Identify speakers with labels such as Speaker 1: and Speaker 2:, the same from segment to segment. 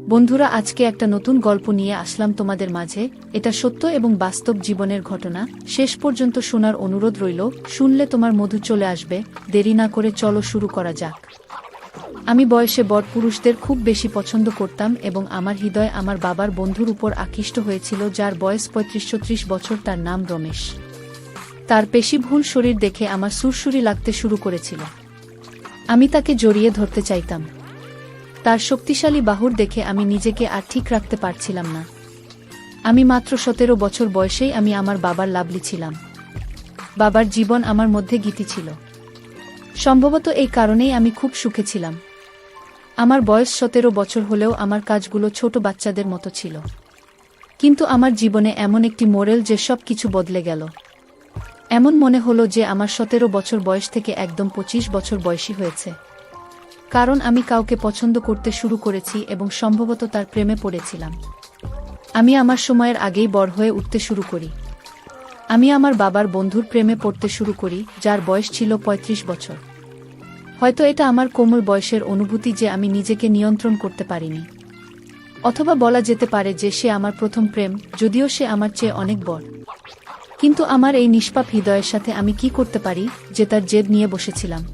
Speaker 1: বন্ধুরা, আজকে একটা নতুন গল্প নিয়ে আসলাম তোমাদের মাঝে। এটা সত্য এবং বাস্তব জীবনের ঘটনা। শেষ পর্যন্ত শোনার অনুরোধ রইল। শুনলে তোমার মধু চলে আসবে। দেরি না করে চলো শুরু করা যাক। আমি বয়সে বড় পুরুষদের খুব বেশি পছন্দ করতাম এবং আমার হৃদয় আমার বাবার বন্ধুর উপর আকৃষ্ট হয়েছিল, যার বয়স ৩৫-৩০ বছর। তার নাম রমেশ। তার পেশিভূল শরীর দেখে আমার সুরসুরি লাগতে শুরু করেছিল। আমি তাকে জড়িয়ে ধরতে চাইতাম। তার শক্তিশালী বাহুর দেখে আমি নিজেকে আর ঠিক রাখতে পারছিলাম না। আমি মাত্র ১৭ বছর বয়সেই আমি আমার বাবার লাভলি ছিলাম। বাবার জীবন আমার মধ্যে গীতি ছিল। সম্ভবত এই কারণেই আমি খুব সুখে ছিলাম। আমার বয়স ১৭ বছর হলেও আমার কাজগুলো ছোট বাচ্চাদের মতো ছিল। কিন্তু আমার জীবনে এমন একটি মোড়েল যে সব কিছু বদলে গেল। এমন মনে হলো যে আমার ১৭ বছর বয়স থেকে একদম ২৫ বছর বয়সী হয়েছে। কারণ আমি কাউকে পছন্দ করতে শুরু করেছি এবং সম্ভবত তার প্রেমে পড়েছিলাম। আমি আমার সময়ের আগেই বড় হয়ে উঠতে শুরু করি। আমি আমার বাবার বন্ধুর প্রেমে পড়তে শুরু করি, যার বয়স ছিল ৩৫ বছর। হয়তো এটা আমার কোমল বয়সের অনুভূতি যে আমি নিজেকে নিয়ন্ত্রণ করতে পারিনি। অথবা বলা যেতে পারে যে সে আমার প্রথম প্রেম, যদিও সে আমার চেয়ে অনেক বড়। কিন্তু আমার এই নিষ্পাপ হৃদয়ের সাথে আমি কি করতে পারি যে তার জেদ নিয়ে বসেছিলাম।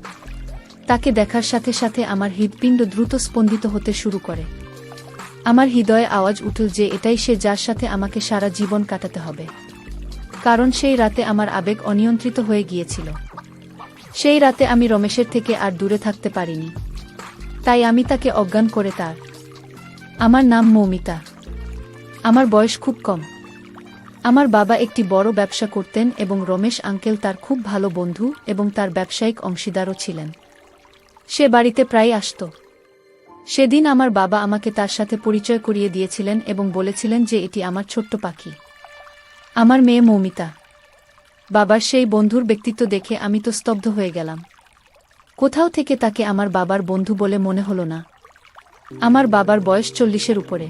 Speaker 1: তাকে দেখার সাথে সাথে আমার হৃৎপিণ্ড দ্রুত স্পন্দিত হতে শুরু করে। আমার হৃদয়ে আওয়াজ উঠল যে এটাই সে, যার সাথে আমাকে সারা জীবন কাটাতে হবে। কারণ সেই রাতে আমার আবেগ অনিয়ন্ত্রিত হয়ে গিয়েছিল। সেই রাতে আমি রমেশের থেকে আর দূরে থাকতে পারিনি। তাই আমি তাকে অজ্ঞান করে তার। আমার নাম মৌমিতা। আমার বয়স খুব কম। আমার বাবা একটি বড় ব্যবসা করতেন এবং রমেশ আঙ্কেল তার খুব ভালো বন্ধু এবং তার ব্যবসায়িক অংশীদারও ছিলেন। সে বাড়িতে প্রায় আসত। সেদিন আমার বাবা আমাকে তার সাথে পরিচয় করিয়ে দিয়েছিলেন এবং বলেছিলেন যে এটি আমার ছোট্ট পাখি, আমার মেয়ে মৌমিতা। বাবার সেই বন্ধুর ব্যক্তিত্ব দেখে আমি তো স্তব্ধ হয়ে গেলাম। কোথাও থেকে তাকে আমার বাবার বন্ধু বলে মনে হলো না। আমার বাবার বয়স ৪০-এর উপরে,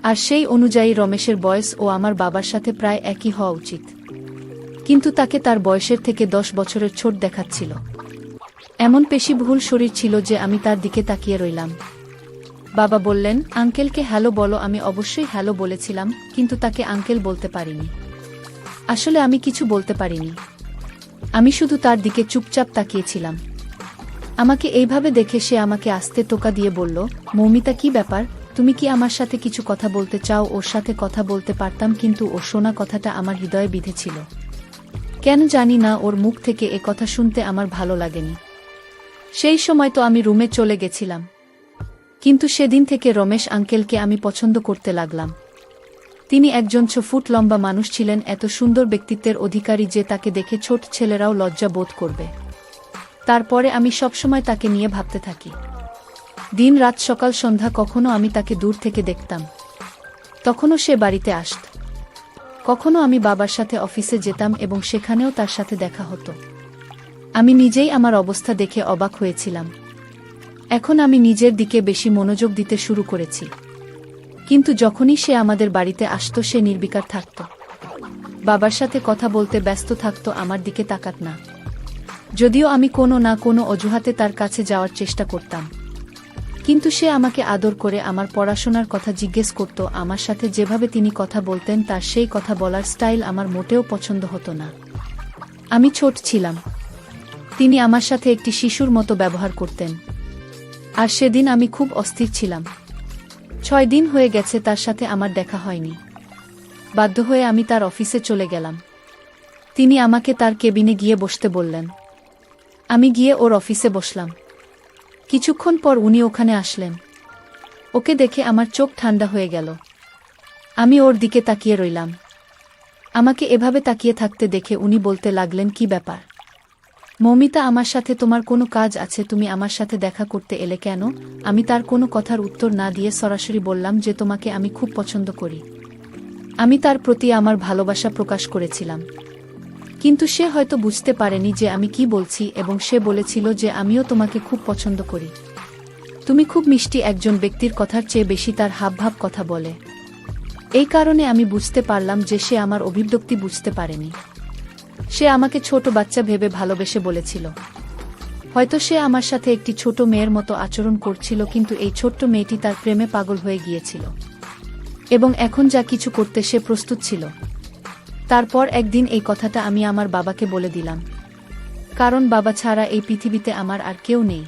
Speaker 1: আর সেই অনুযায়ী রমেশের বয়স ও আমার বাবার সাথে প্রায় একই হওয়া উচিত। কিন্তু তাকে তার বয়সের থেকে ১০ বছরের ছোট দেখাচ্ছিল। এমন পেশিবহুল শরীর ছিল যে আমি তার দিকে তাকিয়ে রইলাম। বাবা বললেন, আঙ্কেলকে হ্যালো বলো। আমি অবশ্যই হ্যালো বলেছিলাম, কিন্তু তাকে আঙ্কেল বলতে পারিনি। আসলে আমি কিছু বলতে পারিনি। আমি শুধু তার দিকে চুপচাপ তাকিয়েছিলাম। আমাকে এইভাবে দেখে সে আমাকে আস্তে টোকা দিয়ে বলল, মৌমিতা, কি ব্যাপার? তুমি কি আমার সাথে কিছু কথা বলতে চাও? ওর সাথে কথা বলতে পারতাম, কিন্তু ওর শোনা কথাটা আমার হৃদয়ে বিঁধেছিল। কেন জানি না, ওর মুখ থেকে এ কথা শুনতে আমার ভালো লাগেনি। সেই সময় তো আমি রুমে চলে গেছিলাম। কিন্তু সেদিন থেকে রমেশ আঙ্কেলকে আমি পছন্দ করতে লাগলাম। তিনি একজন ৬ ফুট লম্বা মানুষ ছিলেন, এত সুন্দর ব্যক্তিত্বের অধিকারী যে তাকে দেখে ছোট ছেলেরাও লজ্জা বোধ করবে। তারপরে আমি সবসময় তাকে নিয়ে ভাবতে থাকি। দিন রাত সকাল সন্ধ্যা কখনো আমি তাকে দূর থেকে দেখতাম। তখনও সে বাড়িতে আসত। কখনো আমি বাবার সাথে অফিসে যেতাম এবং সেখানেও তার সাথে দেখা হতো। আমি নিজেই আমার অবস্থা দেখে অবাক হয়েছিলাম। এখন আমি নিজের দিকে বেশি মনোযোগ দিতে শুরু করেছি। কিন্তু যখনই সে আমাদের বাড়িতে আসত, সে নির্বিকার থাকত। বাবার সাথে কথা বলতে ব্যস্ত থাকত, আমার দিকে তাকাত না। যদিও আমি কোনো না কোনো অজুহাতে তার কাছে যাওয়ার চেষ্টা করতাম। কিন্তু সে আমাকে আদর করে আমার পড়াশোনার কথা জিজ্ঞেস করত। আমার সাথে যেভাবে তিনি কথা বলতেন, তার সেই কথা বলার স্টাইল আমার মোটেও পছন্দ হতো না। আমি ছোট ছিলাম। তিনি আমার সাথে একটি শিশুর মতো ব্যবহার করতেন। আর সেদিন আমি খুব অস্থির ছিলাম। ৬ দিন হয়ে গেছে তার সাথে আমার দেখা হয়নি। বাধ্য হয়ে আমি তার অফিসে চলে গেলাম। তিনি আমাকে তার কেবিনে গিয়ে বসতে বললেন। আমি গিয়ে ওর অফিসে বসলাম। কিছুক্ষণ পর উনি ওখানে আসলেন। ওকে দেখে আমার চোখ ঠান্ডা হয়ে গেল। আমি ওর দিকে তাকিয়ে রইলাম। আমাকে এভাবে তাকিয়ে থাকতে দেখে উনি বলতে লাগলেন, কি ব্যাপার মৌমিতা, আমার সাথে তোমার কোনো কাজ আছে? তুমি আমার সাথে দেখা করতে এলে কেন? আমি তার কোনো কথার উত্তর না দিয়ে সরাসরি বললাম যে তোমাকে আমি খুব পছন্দ করি। আমি তার প্রতি আমার ভালোবাসা প্রকাশ করেছিলাম। কিন্তু সে হয়তো বুঝতে পারেনি যে আমি কি বলছি এবং সে বলেছিল যে আমিও তোমাকে খুব পছন্দ করি। তুমি খুব মিষ্টি। একজন ব্যক্তির কথার চেয়ে বেশি তার হাবভাব কথা বলে। এই কারণে আমি বুঝতে পারলাম যে সে আমার অভিব্যক্তি বুঝতে পারেনি। সে আমাকে ছোট বাচ্চা ভেবে ভালোবেসে বলেছিল। হয়তো সে আমার সাথে একটি ছোট মেয়ের মতো আচরণ করছিল, কিন্তু এই ছোট্ট মেয়েটি তার প্রেমে পাগল হয়ে গিয়েছিল এবং এখন যা কিছু করতে সে প্রস্তুত ছিল। তারপর একদিন এই কথাটা আমি আমার বাবাকে বলে দিলাম, কারণ বাবা ছাড়া এই পৃথিবীতে আমার আর কেউ নেই।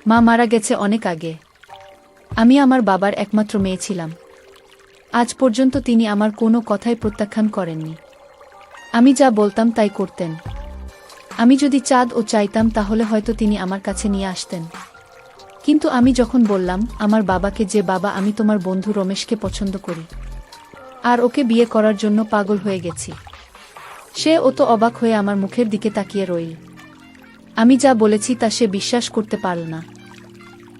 Speaker 1: মা মারা গেছে অনেক আগে। আমি আমার বাবার একমাত্র মেয়ে ছিলাম। আজ পর্যন্ত তিনি আমার কোনো কথাই প্রত্যাখ্যান করেননি। আমি যা বলতাম তাই করতেন। আমি যদি চাঁদ ও চাইতাম তাহলে হয়তো তিনি আমার কাছে নিয়ে আসতেন। কিন্তু আমি যখন বললাম আমার বাবাকে যে বাবা, আমি তোমার বন্ধু রমেশকে পছন্দ করি আর ওকে বিয়ে করার জন্য পাগল হয়ে গেছি, সে তো অবাক হয়ে আমার মুখের দিকে তাকিয়ে রইল। আমি যা বলেছি তা সে বিশ্বাস করতে পারল না।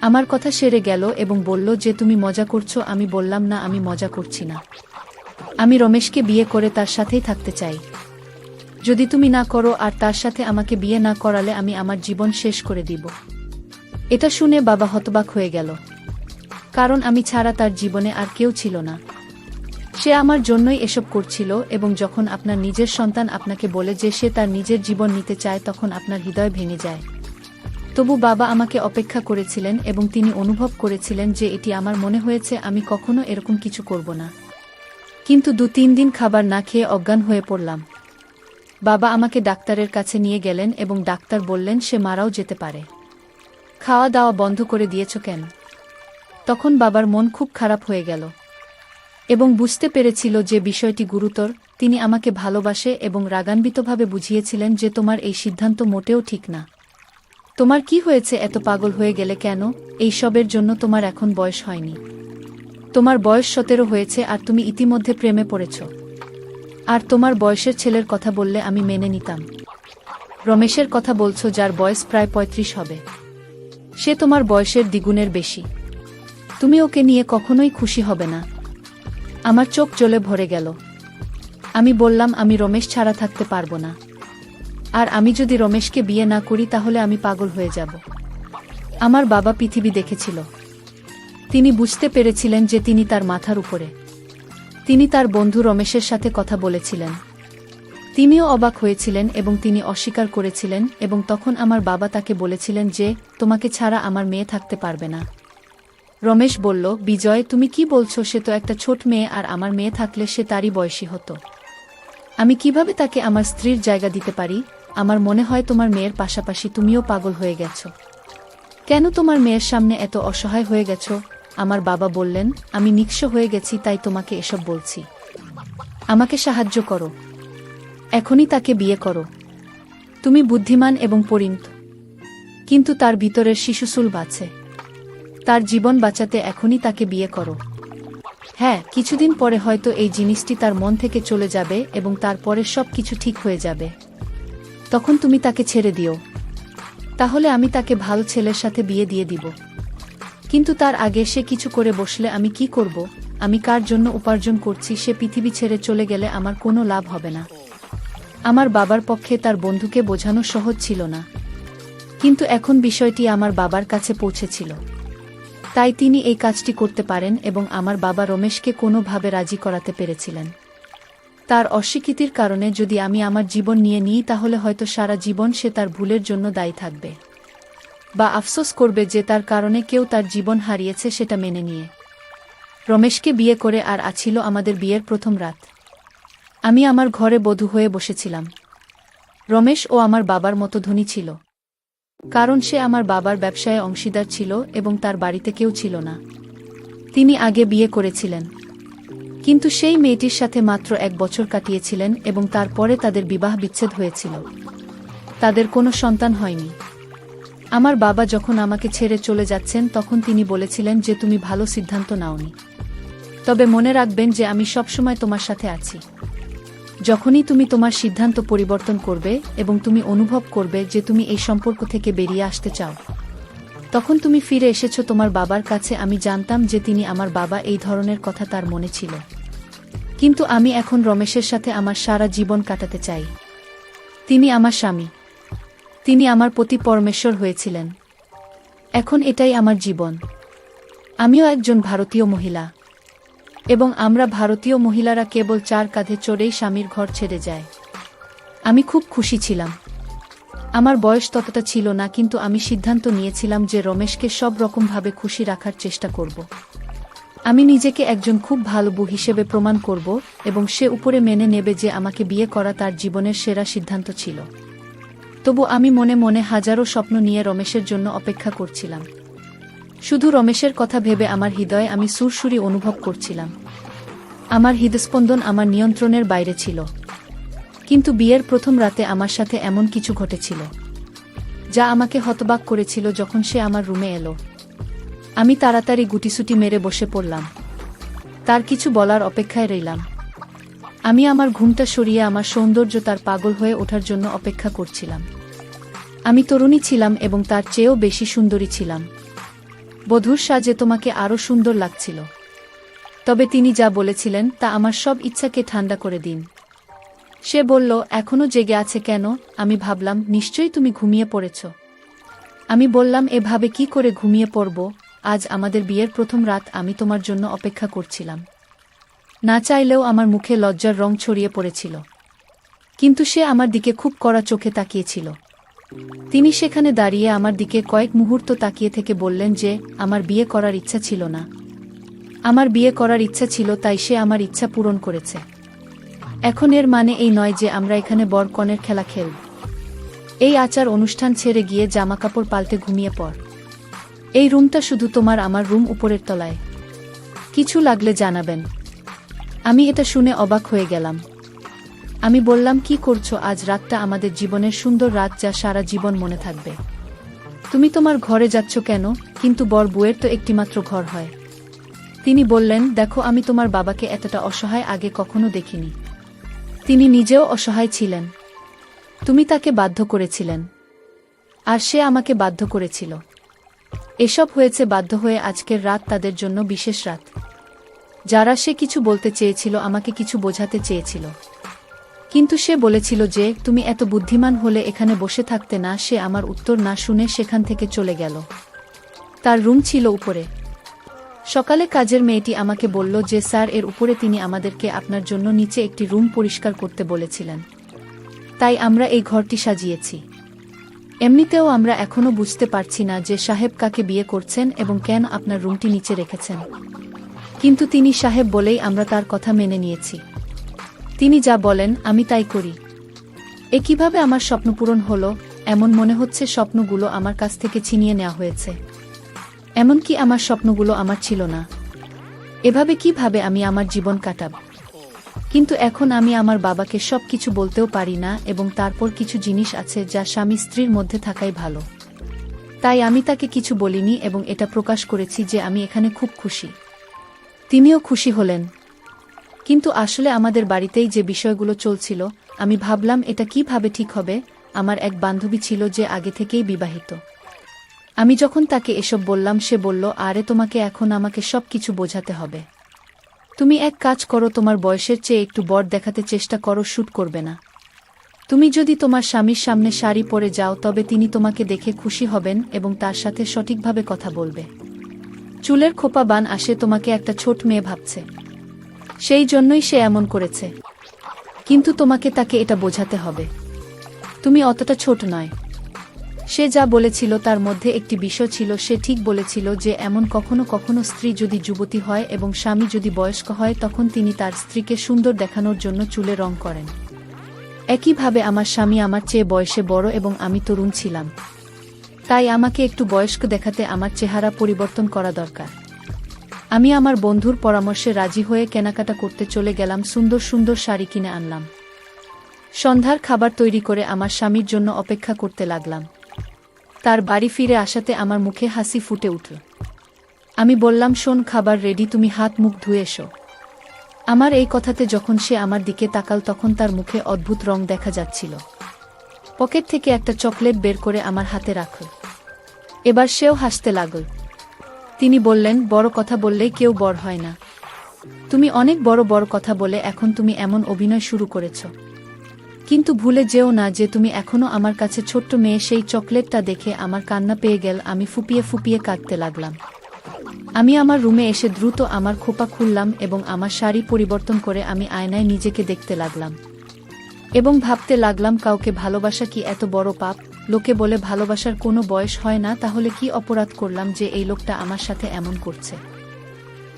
Speaker 1: আমার কথা সেরে গেল এবং বলল যে তুমি মজা করছো। আমি বললাম না, আমি মজা করছি না। আমি রমেশকে বিয়ে করে তার সাথেই থাকতে চাই। যদি তুমি না করো আর তার সাথে আমাকে বিয়ে না করালে আমি আমার জীবন শেষ করে দিব। এটা শুনে বাবা হতবাক হয়ে গেল, কারণ আমি ছাড়া তার জীবনে আর কেউ ছিল না। সে আমার জন্যই এসব করছিল এবং যখন আপনার নিজের সন্তান আপনাকে বলে যে সে তার নিজের জীবন নিতে চায় তখন আপনার হৃদয় ভেঙে যায়। তবু বাবা আমাকে অপেক্ষা করেছিলেন এবং তিনি অনুভব করেছিলেন যে এটি আমার মনে হয়েছে আমি কখনো এরকম কিছু করব না। কিন্তু 2-3 দিন খাবার না খেয়ে অজ্ঞান হয়ে পড়লাম। বাবা আমাকে ডাক্তারের কাছে নিয়ে গেলেন এবং ডাক্তার বললেন সে মারাও যেতে পারে। খাওয়া দাওয়া বন্ধ করে দিয়েছ কেন? তখন বাবার মন খুব খারাপ হয়ে গেল এবং বুঝতে পেরেছিল যে বিষয়টি গুরুতর। তিনি আমাকে ভালোবাসে এবং রাগান্বিতভাবে বুঝিয়েছিলেন যে তোমার এই সিদ্ধান্ত মোটেও ঠিক না। তোমার কি হয়েছে, এত পাগল হয়ে গেলে কেন? এই সবের জন্য তোমার এখন বয়স হয়নি। তোমার বয়স 17 হয়েছে আর তুমি ইতিমধ্যে প্রেমে পড়েছ। আর তোমার বয়সের ছেলের কথা বললে আমি মেনে নিতাম। রমেশের কথা বলছো, যার বয়স প্রায় 35 হবে। সে তোমার বয়সের দ্বিগুণের বেশি। তুমি ওকে নিয়ে কখনোই খুশি হবে না। আমার চোখ জ্বলে ভরে গেল। আমি বললাম আমি রমেশ ছাড়া থাকতে পারবো না। আর আমি যদি রমেশকে বিয়ে না করি তাহলে আমি পাগল হয়ে যাব। আমার বাবা পৃথিবী দেখেছিল। তিনি বুঝতে পেরেছিলেন যে তিনি তার মাথার উপরে। তিনি তার বন্ধু রমেশের সাথে কথা বলেছিলেন। তিনিও অবাক হয়েছিলেন এবং তিনি অস্বীকার করেছিলেন এবং তখন আমার বাবা তাকে বলেছিলেন যে তোমাকে ছাড়া আমার মেয়ে থাকতে পারবে না। রমেশ বলল, বিজয় তুমি কি বলছো? সে তো একটা ছোট মেয়ে আর আমার মেয়ে থাকলে সে তারই বয়সী হতো। আমি কিভাবে তাকে আমার স্ত্রীর জায়গা দিতে পারি? আমার মনে হয় তোমার মেয়ের পাশাপাশি তুমিও পাগল হয়ে গেছো। কেন তোমার মেয়ের সামনে এত অসহায় হয়ে গেছো? আমার বাবা বললেন, আমি নিঃস্ব হয়ে গেছি তাই তোমাকে এসব বলছি। আমাকে সাহায্য করো। এখনই তাকে বিয়ে করো। তুমি বুদ্ধিমান এবং পরিণত, কিন্তু তার ভিতরের শিশুসুল বাঁচে। তার জীবন বাঁচাতে এখনই তাকে বিয়ে করো। হ্যাঁ, কিছুদিন পরে হয়তো এই জিনিসটি তার মন থেকে চলে যাবে এবং তারপরে সব কিছু ঠিক হয়ে যাবে। তখন তুমি তাকে ছেড়ে দিও। তাহলে আমি তাকে ভালো ছেলের সাথে বিয়ে দিয়ে দিব। কিন্তু তার আগে সে কিছু করে বসলে আমি কি করব? আমি কার জন্য উপার্জন করছি? সে পৃথিবী ছেড়ে চলে গেলে আমার কোনো লাভ হবে না। আমার বাবার পক্ষে তার বন্ধুকে বোঝানো সহজ ছিল না, কিন্তু এখন বিষয়টি আমার বাবার কাছে পৌঁছেছিল। তাই তিনি এই কাজটি করতে পারেন এবং আমার বাবা রমেশকে কোনোভাবে রাজি করাতে পেরেছিলেন। তার অস্বীকৃতির কারণে যদি আমি আমার জীবন নিয়ে নিই তাহলে হয়তো সারা জীবন সে তার ভুলের জন্য দায়ী থাকবে বা আফসোস করবে যে তার কারণে কেউ তার জীবন হারিয়েছে সেটা মেনে নিয়ে। রমেশকে বিয়ে করে আর আছিল আমাদের বিয়ের প্রথম রাত। আমি আমার ঘরে বধূ হয়ে বসেছিলাম। রমেশ ও আমার বাবার মতো ধনী ছিল, কারণ সে আমার বাবার ব্যবসায় অংশীদার ছিল এবং তার বাড়িতে কেউ ছিল না। তিনি আগে বিয়ে করেছিলেন, কিন্তু সেই মেয়েটির সাথে মাত্র 1 বছর কাটিয়েছিলেন এবং তারপরে তাদের বিবাহ বিচ্ছেদ হয়েছিল। তাদের কোনো সন্তান হয়নি। আমার বাবা যখন আমাকে ছেড়ে চলে যাচ্ছেন তখন তিনি বলেছিলেন যে তুমি ভালো সিদ্ধান্ত নাওনি, তবে মনে রাখবেন যে আমি সবসময় তোমার সাথে আছি। যখনই তুমি তোমার সিদ্ধান্ত পরিবর্তন করবে এবং তুমি অনুভব করবে যে তুমি এই সম্পর্ক থেকে বেরিয়ে আসতে চাও, তখন তুমি ফিরে এসেছো তোমার বাবার কাছে। আমি জানতাম যে তিনি আমার বাবা, এই ধরনের কথা তার মনে ছিল। কিন্তু আমি এখন রমেশের সাথে আমার সারা জীবন কাটাতে চাই। তিনি আমার স্বামী, তিনি আমার প্রতি পরমেশ্বর হয়েছিলেন। এখন এটাই আমার জীবন। আমিও একজন ভারতীয় মহিলা এবং আমরা ভারতীয় মহিলারা কেবল 4 কাঁধে চড়েই স্বামীর ঘর ছেড়ে যায়। আমি খুব খুশি ছিলাম। আমার বয়স ততটা ছিল না, কিন্তু আমি সিদ্ধান্ত নিয়েছিলাম যে রমেশকে সব রকমভাবে খুশি রাখার চেষ্টা করব। আমি নিজেকে একজন খুব ভালো বউ হিসেবে প্রমাণ করব এবং সে উপরে মেনে নেবে যে আমাকে বিয়ে করা তার জীবনের সেরা সিদ্ধান্ত ছিল। তবু আমি মনে মনে হাজারো স্বপ্ন নিয়ে রমেশের জন্য অপেক্ষা করছিলাম। শুধু রমেশের কথা ভেবে আমার হৃদয়ে আমি সুরসুরি অনুভব করছিলাম। আমার হৃদস্পন্দন আমার নিয়ন্ত্রণের বাইরে ছিল। কিন্তু বিয়ের প্রথম রাতে আমার সাথে এমন কিছু ঘটেছিল যা আমাকে হতবাক করেছিল। যখন সে আমার রুমে এলো, আমি তাড়াতাড়ি গুটিসুটি মেরে বসে পড়লাম। তার কিছু বলার অপেক্ষায় রইলাম। আমি আমার ঘুমটা সরিয়ে আমার সৌন্দর্য তার পাগল হয়ে ওঠার জন্য অপেক্ষা করছিলাম। আমি তরুণী ছিলাম এবং তার চেয়েও বেশি সুন্দরী ছিলাম। বধূর সাজে তোমাকে আরও সুন্দর লাগছিল। তবে তিনি যা বলেছিলেন তা আমার সব ইচ্ছাকে ঠান্ডা করে দিন। সে বলল, এখনো জেগে আছে কেন? আমি ভাবলাম, নিশ্চয়ই তুমি ঘুমিয়ে পড়েছ। আমি বললাম, এভাবে কি করে ঘুমিয়ে পড়ব? আজ আমাদের বিয়ের প্রথম রাত, আমি তোমার জন্য অপেক্ষা করছিলাম। না চাইলেও আমার মুখে লজ্জার রং ছড়িয়ে পড়েছিল। কিন্তু সে আমার দিকে খুব কড়া চোখে তাকিয়েছিল। তিনি সেখানে দাঁড়িয়ে আমার দিকে কয়েক মুহূর্ত তাকিয়ে থেকে বললেন যে আমার বিয়ে করার ইচ্ছা ছিল না। আমার বিয়ে করার ইচ্ছা ছিল, তাই সে আমার ইচ্ছা পূরণ করেছে। এখন এর মানে এই নয় যে আমরা এখানে বর কনের খেলা খেলব। এই আচার অনুষ্ঠান ছেড়ে গিয়ে জামাকাপড় পাল্টে ঘুমিয়ে পড়। এই রুমটা শুধু তোমার, আমার রুম উপরের তলায়। কিছু লাগলে জানাবেন। আমি এটা শুনে অবাক হয়ে গেলাম। আমি বললাম, কি করছো? আজ রাতটা আমাদের জীবনের সুন্দর রাত, যা সারা জীবন মনে থাকবে। তুমি তোমার ঘরে যাচ্ছ কেন? কিন্তু বর বউয়ের তো একটিমাত্র ঘর হয়। তিনি বললেন, দেখো, আমি তোমার বাবাকে এতটা অসহায় আগে কখনো দেখিনি। তিনি নিজেও অসহায় ছিলেন। তুমি তাকে বাধ্য করেছিলেন, আর সে আমাকে বাধ্য করেছিল। এসব হয়েছে বাধ্য হয়ে। আজকের রাত তাদের জন্য বিশেষ রাত। যারা সে কিছু বলতে চেয়েছিল, আমাকে কিছু বোঝাতে চেয়েছিল, কিন্তু সে বলেছিল যে তুমি এত বুদ্ধিমান হলে এখানে বসে থাকতে না। সে আমার উত্তর না শুনে সেখান থেকে চলে গেল। তার রুম ছিল উপরে। সকালে কাজের মেয়েটি আমাকে বলল যে স্যার, এর উপরে তিনি আমাদেরকে আপনার জন্য নিচে একটি রুম পরিষ্কার করতে বলেছিলেন, তাই আমরা এই ঘরটি সাজিয়েছি। এমনিতেও আমরা এখনো বুঝতে পারছি না যে সাহেব কাকে বিয়ে করছেন এবং কেন আপনার রুমটি নিচে রেখেছেন, কিন্তু তিনি সাহেব বলেই আমরা তার কথা মেনে নিয়েছি। তিনি যা বলেন আমি তাই করি। এ কিভাবে আমার স্বপ্ন পূরণ হলো? এমন মনে হচ্ছে স্বপ্নগুলো আমার কাছ থেকে ছিনিয়ে নেওয়া হয়েছে। এমনকি আমার স্বপ্নগুলো আমার ছিল না। এভাবে কিভাবে আমি আমার জীবন কাটাব? কিন্তু এখন আমি আমার বাবাকে সব কিছু বলতেও পারি না, এবং তারপর কিছু জিনিস আছে যা স্বামী স্ত্রীর মধ্যে থাকাই ভালো। তাই আমি তাকে কিছু বলিনি এবং এটা প্রকাশ করেছি যে আমি এখানে খুব খুশি। তিনিও খুশি হলেন। কিন্তু আসলে আমাদের বাড়িতেই যে বিষয়গুলো চলছিল, আমি ভাবলাম এটা কিভাবে ঠিক হবে। আমার এক বান্ধবী ছিল যে আগে থেকেই বিবাহিত। আমি যখন তাকে এসব বললাম, সে বলল, আরে তোমাকে এখন আমাকে সব কিছু বোঝাতে হবে। তুমি এক কাজ করো, তোমার বয়সের চেয়ে একটু বড় দেখাতে চেষ্টা করো, শ্যুট করবে না। তুমি যদি তোমার স্বামীর সামনে শাড়ি পরে যাও, তবে তিনি তোমাকে দেখে খুশি হবেন এবং তার সাথে সঠিকভাবে কথা বলবে। চুলের খোপা বান আসে, তোমাকে একটা ছোট মেয়ে ভাবছে, সেই জন্যই সে এমন করেছে। কিন্তু তোমাকে তাকে এটা বোঝাতে হবে, তুমি অতটা ছোট নয়। সে যা বলেছিল তার মধ্যে একটি বিষয় ছিল। সে ঠিক বলেছিল যে এমন কখনো কখনো স্ত্রী যদি যুবতী হয় এবং স্বামী যদি বয়স্ক হয়, তখন তিনি তার স্ত্রীকে সুন্দর দেখানোর জন্য চুলে রং করেন। একইভাবে আমার স্বামী আমার চেয়ে বয়সে বড় এবং আমি তরুণ ছিলাম, তাই আমাকে একটু বয়স্ক দেখাতে আমার চেহারা পরিবর্তন করা দরকার। আমি আমার বন্ধুর পরামর্শে রাজি হয়ে কেনাকাটা করতে চলে গেলাম। সুন্দর সুন্দর শাড়ি কিনে আনলাম। সন্ধ্যার খাবার তৈরি করে আমার স্বামীর জন্য অপেক্ষা করতে লাগলাম। তার বাড়ি ফিরে আসাতে আমার মুখে হাসি ফুটে উঠল। আমি বললাম, শোন, খাবার রেডি, তুমি হাত মুখ ধুয়ে এসো। আমার এই কথাতে যখন সে আমার দিকে তাকাল, তখন তার মুখে অদ্ভুত রং দেখা যাচ্ছিল। পকেট থেকে একটা চকলেট বের করে আমার হাতে রাখল। এবার সেও হাসতে লাগল। তিনি বললেন, বড় কথা বললেই কেউ বড় হয় না। তুমি অনেক বড় বড় কথা বলে এখন তুমি এমন অভিনয় শুরু করেছ। কিন্তু ভুলে যেও না যে তুমি এখনো আমার কাছে ছোট্ট মেয়ে। সেই চকলেটটা দেখে আমার কান্না পেয়ে গেল। আমি ফুপিয়ে ফুপিয়ে কাঁদতে লাগলাম। আমি আমার রুমে এসে দ্রুত আমার খোপা খুললাম এবং আমার শাড়ি পরিবর্তন করে আমি আয়নায় নিজেকে দেখতে লাগলাম এবং ভাবতে লাগলাম, কাউকে ভালোবাসা কি এত বড় পাপ? লোকে বলে ভালোবাসার কোনো বয়স হয় না, তাহলে কি অপরাধ করলাম যে এই লোকটা আমার সাথে এমন করছে?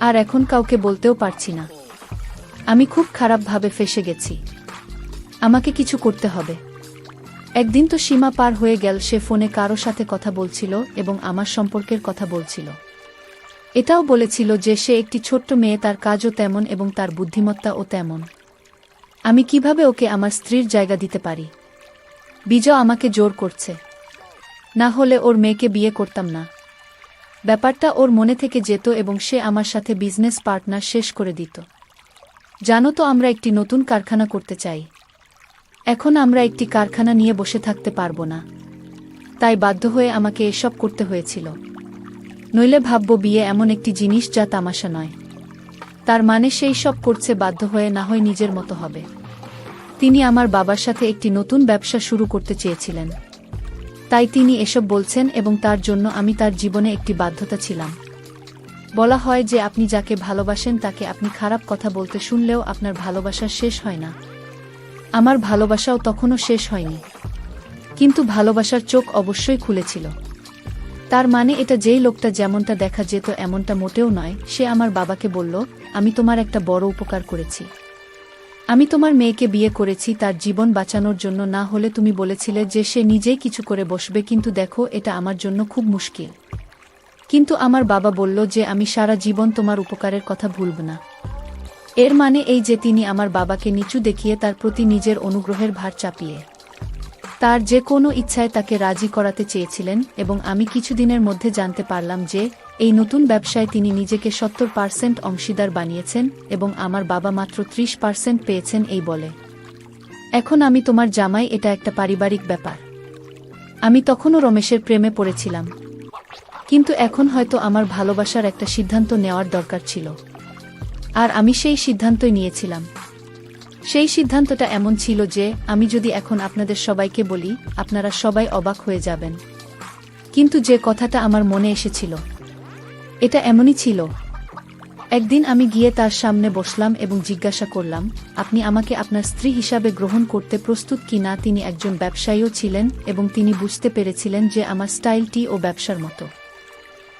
Speaker 1: আর এখন কাউকে বলতেও পারছি না। আমি খুব খারাপভাবে ফেঁসে গেছি। আমাকে কিছু করতে হবে। একদিন তো সীমা পার হয়ে গেল, সে ফোনে কারো সাথে কথা বলছিল এবং আমার সম্পর্কের কথা বলছিল। এটাও বলেছিল যে সে একটি ছোট্ট মেয়ে, তার কাজও তেমন এবং তার বুদ্ধিমত্তাও তেমন। আমি কিভাবে ওকে আমার স্ত্রীর জায়গা দিতে পারি? বিজয় আমাকে জোর করছে, না হলে ওর মেয়েকে বিয়ে করতাম না। ব্যাপারটা ওর মনে থেকে যেত এবং সে আমার সাথে বিজনেস পার্টনার শেষ করে দিত। জানো তো, আমরা একটি নতুন কারখানা করতে চাই। এখন আমরা একটি কারখানা নিয়ে বসে থাকতে পারবো না, তাই বাধ্য হয়ে আমাকে এসব করতে হয়েছিল। নইলে ভাববো বিয়ে এমন একটি জিনিস যা তামাশা নয়। তার মানে সেই সব করছে বাধ্য হয়ে, না হয় নিজের মতো হবে। তিনি আমার বাবার সাথে একটি নতুন ব্যবসা শুরু করতে চেয়েছিলেন, তাই তিনি এসব বলছেন এবং তার জন্য আমি তার জীবনে একটি বাধ্যতা ছিলাম। বলা হয় যে আপনি যাকে ভালোবাসেন তাকে আপনি খারাপ কথা বলতে শুনলেও আপনার ভালোবাসা শেষ হয় না। আমার ভালোবাসাও তখনও শেষ হয়নি, কিন্তু ভালোবাসার চোখ অবশ্যই খুলেছিল। তার মানে এটা যেই লোকটা যেমনটা দেখা যেত এমনটা মোটেও নয়। সে আমার বাবাকে বলল, আমি তোমার একটা বড় উপকার করেছি। আমি তোমার মেয়েকে বিয়ে করেছি তার জীবন বাঁচানোর জন্য, না হলে তুমি বলেছিলে যে সে নিজেই কিছু করে বসবে, কিন্তু দেখো এটা আমার জন্য খুব মুশকিল। কিন্তু আমার বাবা বলল যে আমি সারা জীবন তোমার উপকারের কথা ভুলব না। এর মানে এই যে তিনি আমার বাবাকে নিচু দেখিয়ে তার প্রতি নিজের অনুগ্রহের ভার চাপিয়ে তার যে কোনো ইচ্ছায় তাকে রাজি করাতে চেয়েছিলেন। এবং আমি কিছুদিনের মধ্যে জানতে পারলাম যে এই নতুন ব্যবসায় তিনি নিজেকে 70% অংশীদার বানিয়েছেন এবং আমার বাবা মাত্র 30% পেয়েছেন। এই বলে, এখন আমি তোমার জামাই, এটা একটা পারিবারিক ব্যাপার। আমি তখনও রমেশের প্রেমে পড়েছিলাম, কিন্তু এখন হয়তো আমার ভালোবাসার একটা সিদ্ধান্ত নেওয়ার দরকার ছিল, আর আমি সেই সিদ্ধান্তই নিয়েছিলাম। সেই সিদ্ধান্তটা এমন ছিল যে আমি যদি এখন আপনাদের সবাইকে বলি, আপনারা সবাই অবাক হয়ে যাবেন। কিন্তু যে কথাটা আমার মনে এসেছিল এটা এমনই ছিল। একদিন আমি গিয়ে তার সামনে বসলাম এবং জিজ্ঞাসা করলাম, আপনি আমাকে আপনার স্ত্রী হিসাবে গ্রহণ করতে প্রস্তুত কি না? তিনি একজন ব্যবসায়ীও ছিলেন এবং তিনি বুঝতে পেরেছিলেন যে আমার স্টাইলটি ও ব্যবসার মতো।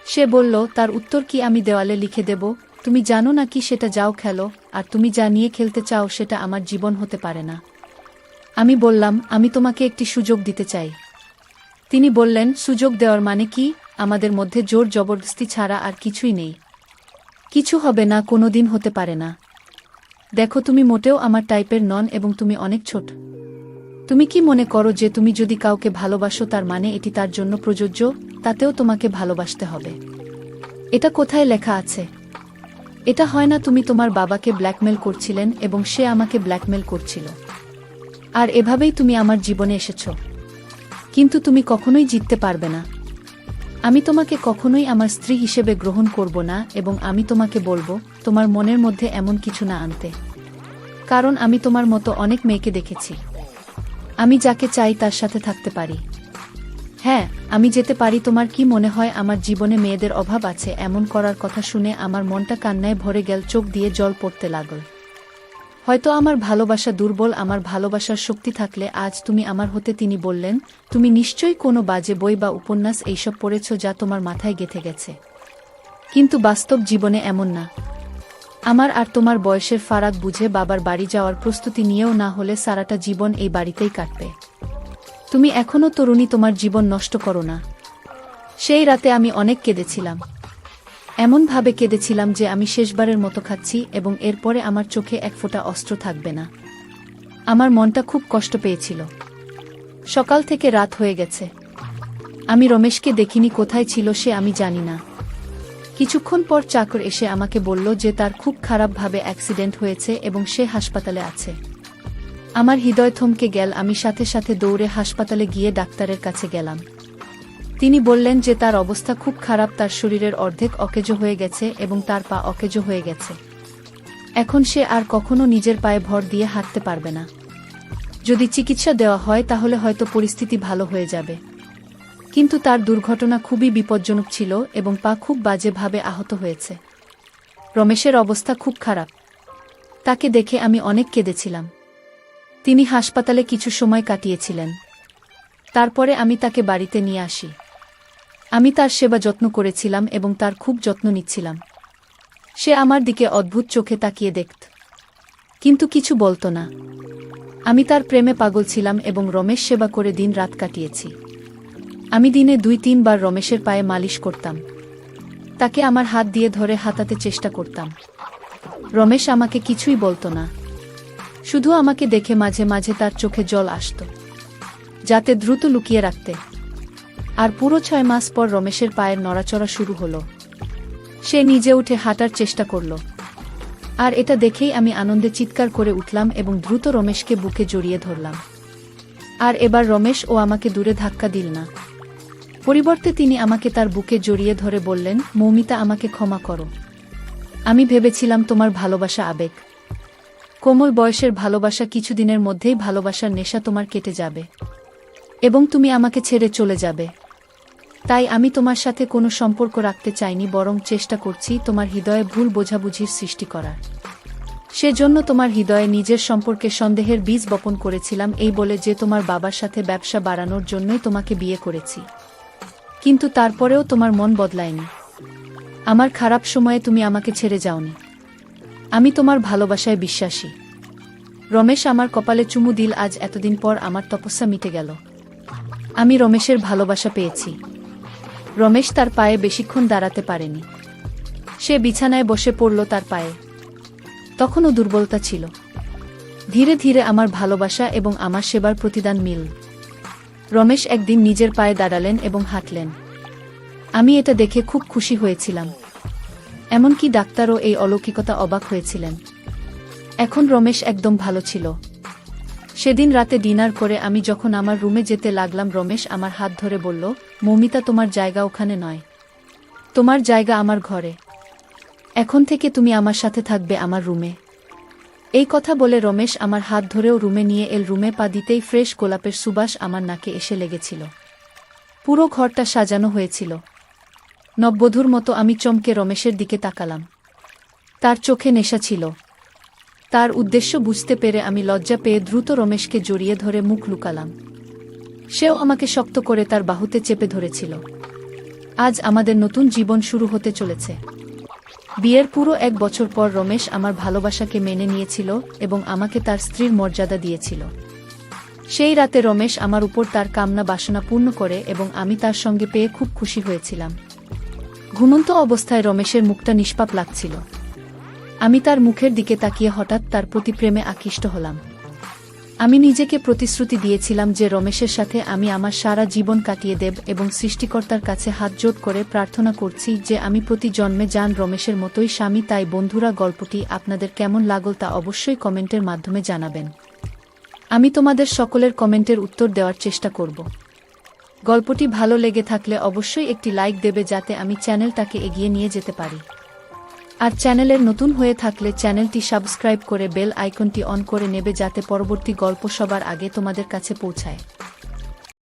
Speaker 1: সে বলল, তার উত্তর কি আমি দেওয়ালে লিখে দেব? তুমি জানো না কি সেটা যাও খেলো, আর তুমি যা নিয়ে খেলতে চাও সেটা আমার জীবন হতে পারে না। আমি বললাম, আমি তোমাকে একটি সুযোগ দিতে চাই। তিনি বললেন, সুযোগ দেওয়ার মানে কি? আমাদের মধ্যে জোর জবরদস্তি ছাড়া আর কিছুই নেই। কিছু হবে না, কোনোদিন হতে পারে না। দেখো, তুমি মোটেও আমার টাইপের নন এবং তুমি অনেক ছোট। তুমি কি মনে করো যে তুমি যদি কাউকে ভালোবাসো তার মানে এটি তার জন্য প্রযোজ্য? তাতেও তোমাকে ভালোবাসতে হবে। এটা কোথায় লেখা আছে? এটা হয় না। তুমি তোমার বাবাকে ব্ল্যাকমেল করছিলেন এবং সে আমাকে ব্ল্যাকমেল করছিল, আর এভাবেই তুমি আমার জীবনে এসেছ। কিন্তু তুমি কখনোই জিততে পারবে না। আমি তোমাকে কখনোই আমার স্ত্রী হিসেবে গ্রহণ করব না এবং আমি তোমাকে বলবো তোমার মনের মধ্যে এমন কিছু না আনতে, কারণ আমি তোমার মতো অনেক মেয়েকে দেখেছি। আমি যাকে চাই তার সাথে থাকতে পারি। হ্যাঁ, আমি যেতে পারি। তোমার কি মনে হয় আমার জীবনে মেয়েদের অভাব আছে? এমন করার কথা শুনে আমার মনটা কান্নায় ভরে গেল, চোখ দিয়ে জল পড়তে লাগল। হয়তো আমার ভালোবাসা দুর্বল, আমার ভালোবাসার শক্তি থাকলে আজ তুমি আমার হতে। তিনি বললেন, তুমি নিশ্চয়ই কোনো বাজে বই বা উপন্যাস এইসব পড়েছ যা তোমার মাথায় গেঁথে গেছে, কিন্তু বাস্তব জীবনে এমন না। আমার আর তোমার বয়সের ফারাক বুঝে বাবার বাড়ি যাওয়ার প্রস্তুতি নিয়েও না হলে সারাটা জীবন এই বাড়িতেই কাটবে। তুমি এখনো তরুণী, তোমার জীবন নষ্ট করো না। সেই রাতে আমি অনেক কেঁদেছিলাম, এমনভাবে কেঁদেছিলাম যে আমি শেষবারের মতো খাচ্ছি এবং এরপরে আমার চোখে এক ফোঁটা অস্ত্র থাকবে না। আমার মনটা খুব কষ্ট পেয়েছিল। সকাল থেকে রাত হয়ে গেছে। আমি রমেশকে দেখিনি, কোথায় ছিল সে আমি জানি না। কিছুক্ষণ পর চাকর এসে আমাকে বলল যে তার খুব খারাপভাবে অ্যাক্সিডেন্ট হয়েছে এবং সে হাসপাতালে আছে। আমার হৃদয় থমকে গেল। আমি সাথে সাথে দৌড়ে হাসপাতালে গিয়ে ডাক্তারের কাছে গেলাম। তিনি বললেন যে তার অবস্থা খুব খারাপ, তার শরীরের অর্ধেক অকেজো হয়ে গেছে এবং তার পা অকেজো হয়ে গেছে। এখন সে আর কখনো নিজের পায়ে ভর দিয়ে হাঁটতে পারবে না। যদি চিকিৎসা দেওয়া হয় তাহলে হয়তো পরিস্থিতি ভালো হয়ে যাবে, কিন্তু তার দুর্ঘটনা খুবই বিপজ্জনক ছিল এবং পা খুব বাজেভাবে আহত হয়েছে। রমেশের অবস্থা খুব খারাপ। তাকে দেখে আমি অনেক কেঁদেছিলাম। তিনি হাসপাতালে কিছু সময় কাটিয়েছিলেন। তারপরে আমি তাকে বাড়িতে নিয়ে আসি। আমি তার সেবা যত্ন করেছিলাম এবং তার খুব যত্ন নিচ্ছিলাম। সে আমার দিকে অদ্ভুত চোখে তাকিয়ে দেখত, কিন্তু কিছু বলতো না। আমি তার প্রেমে পাগল ছিলাম এবং রমেশ সেবা করে দিন রাত কাটিয়েছি। আমি দিনে 2-3 বার রমেশের পায়ে মালিশ করতাম, তাকে আমার হাত দিয়ে ধরে হাতাতে চেষ্টা করতাম। রমেশ আমাকে কিছুই বলতো না, শুধু আমাকে দেখে মাঝে মাঝে তার চোখে জল আসত, যাতে দ্রুত লুকিয়ে রাখতে। আর পুরো 6 মাস পর রমেশের পায়ের নড়াচড়া শুরু হলো। সে নিজে উঠে হাঁটার চেষ্টা করল, আর এটা দেখেই আমি আনন্দে চিৎকার করে উঠলাম এবং দ্রুত রমেশকে বুকে জড়িয়ে ধরলাম। আর এবার রমেশ ও আমাকে দূরে ধাক্কা দিল না, পরিবর্তে তিনি আমাকে তার বুকে জড়িয়ে ধরে বললেন, মৌমিতা, আমাকে ক্ষমা করো। আমি ভেবেছিলাম তোমার ভালোবাসা আবেগ, কোমল বয়সের ভালোবাসা, কিছুদিনের মধ্যেই ভালোবাসার নেশা তোমার কেটে যাবে এবং তুমি আমাকে ছেড়ে চলে যাবে। তাই আমি তোমার সাথে কোনো সম্পর্ক রাখতে চাইনি, বরং চেষ্টা করছি তোমার হৃদয়ে ভুল বোঝাবুঝির সৃষ্টি করার। সেজন্য তোমার হৃদয়ে নিজের সম্পর্কে সন্দেহের বীজ বপন করেছিলাম, এই বলে যে তোমার বাবার সাথে ব্যবসা বাড়ানোর জন্যই তোমাকে বিয়ে করেছি। কিন্তু তারপরেও তোমার মন বদলায়নি। আমার খারাপ সময়ে তুমি আমাকে ছেড়ে যাওনি। আমি তোমার ভালোবাসায় বিশ্বাসী। রমেশ আমার কপালে চুমু দিল। আজ এতদিন পর আমার তপস্যা মিটে গেল। আমি রমেশের ভালোবাসা পেয়েছি। রমেশ তার পায়ে বেশিক্ষণ দাঁড়াতে পারেনি। সে বিছানায় বসে পড়ল তার পায়ে। তখনও দুর্বলতা ছিল। ধীরে ধীরে আমার ভালোবাসা এবং আমার সেবার প্রতিদান মিল। রমেশ একদিন নিজের পায়ে দাঁড়ালেন এবং হাঁটলেন। আমি এটা দেখে খুব খুশি হয়েছিলাম। এমনকি ডাক্তারও এই অলৌকিকতা অবাক হয়েছিলেন। এখন রমেশ একদম ভালো ছিল। সেদিন রাতে ডিনার করে আমি যখন আমার রুমে যেতে লাগলাম, রমেশ আমার হাত ধরে বলল, মৌমিতা, তোমার জায়গা ওখানে নয়, তোমার জায়গা আমার ঘরে। এখন থেকে তুমি আমার সাথে থাকবে আমার রুমে। এই কথা বলে রমেশ আমার হাত ধরেও রুমে নিয়ে এল। রুমে পা দিতেই ফ্রেশ গোলাপের সুবাস আমার নাকে এসে লেগেছিল। পুরো ঘরটা সাজানো হয়েছিল নববধূর মতো। আমি চমকে রমেশের দিকে তাকালাম। তার চোখে নেশা ছিল। তার উদ্দেশ্য বুঝতে পেরে আমি লজ্জা পেয়ে দ্রুত রমেশকে জড়িয়ে ধরে মুখ লুকালাম। সেও আমাকে শক্ত করে তার বাহুতে চেপে ধরেছিল। আজ আমাদের নতুন জীবন শুরু হতে চলেছে। বিয়ের পুরো 1 বছর পর রমেশ আমার ভালোবাসাকে মেনে নিয়েছিল এবং আমাকে তার স্ত্রীর মর্যাদা দিয়েছিল। সেই রাতে রমেশ আমার উপর তার কামনা বাসনা পূর্ণ করে এবং আমি তার সঙ্গে পেয়ে খুব খুশি হয়েছিলাম। ঘুমন্ত অবস্থায় রমেশের মুখটা নিষ্পাপ লাগছিল। আমি তার মুখের দিকে তাকিয়ে হঠাৎ তার প্রতি প্রেমে আকৃষ্ট হলাম। আমি নিজেকে প্রতিশ্রুতি দিয়েছিলাম যে রমেশের সাথে আমি আমার সারা জীবন কাটিয়ে দেব এবং সৃষ্টিকর্তার কাছে হাতজোড় করে প্রার্থনা করছি যে আমি প্রতি জন্মে যান রমেশের মতোই স্বামী। তাই বন্ধুরা, গল্পটি আপনাদের কেমন লাগল তা অবশ্যই কমেন্টের মাধ্যমে জানাবেন। আমি তোমাদের সকলের কমেন্টের উত্তর দেওয়ার চেষ্টা করব। গল্পটি ভালো লেগে থাকলে অবশ্যই একটি লাইক দেবে, যাতে আমি চ্যানেলটাকে এগিয়ে নিয়ে যেতে পারি। আর চ্যানেলের নতুন হয়ে থাকলে চ্যানেলটি সাবস্ক্রাইব করে বেল আইকনটি অন করে নেবে, যাতে পরবর্তী গল্প সবার আগে তোমাদের কাছে পৌঁছায়।